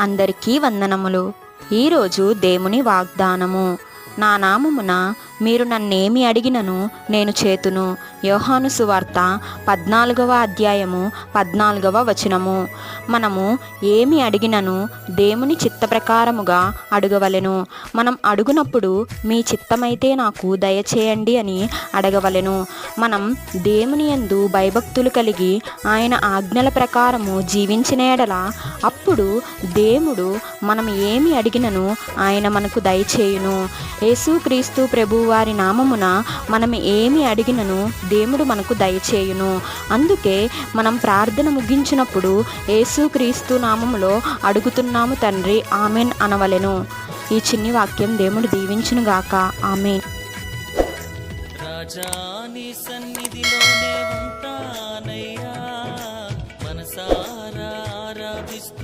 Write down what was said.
అందరికీ వందనములు. ఈరోజు దేవుని వాగ్దానము. నా నామమున మీరు నన్నేమి అడిగినను నేను చేతును. యోహాను సువార్త 14వ అధ్యాయము 14వ వచనము. మనము ఏమి అడిగినను దేవుని చిత్త ప్రకారముగా అడగవలెను. మనం అడుగునప్పుడు మీ చిత్తమైతే నాకు దయచేయండి అని అడగవలెను. మనం దేవుని యందు భయభక్తులు కలిగి ఆయన ఆజ్ఞల ప్రకారము జీవించిన ఎడల అప్పుడు దేవుడు మనం ఏమి అడిగినను ఆయన మనకు దయచేయును. యేసుక్రీస్తు ప్రభు వారి నామమున మనం ఏమి అడిగినను దేవుడు మనకు దయచేయును. అందుకే మనం ప్రార్థన ముగించినప్పుడు యేసుక్రీస్తు నామములో అడుగుతున్నాము తండ్రి, ఆమెన్ అనవలెను. ఈ చిన్ని వాక్యం దేవుడు దీవించును గాక. ఆమెన్. రాజా నీ సన్నిధిలోనే ఉంటానయ్యా.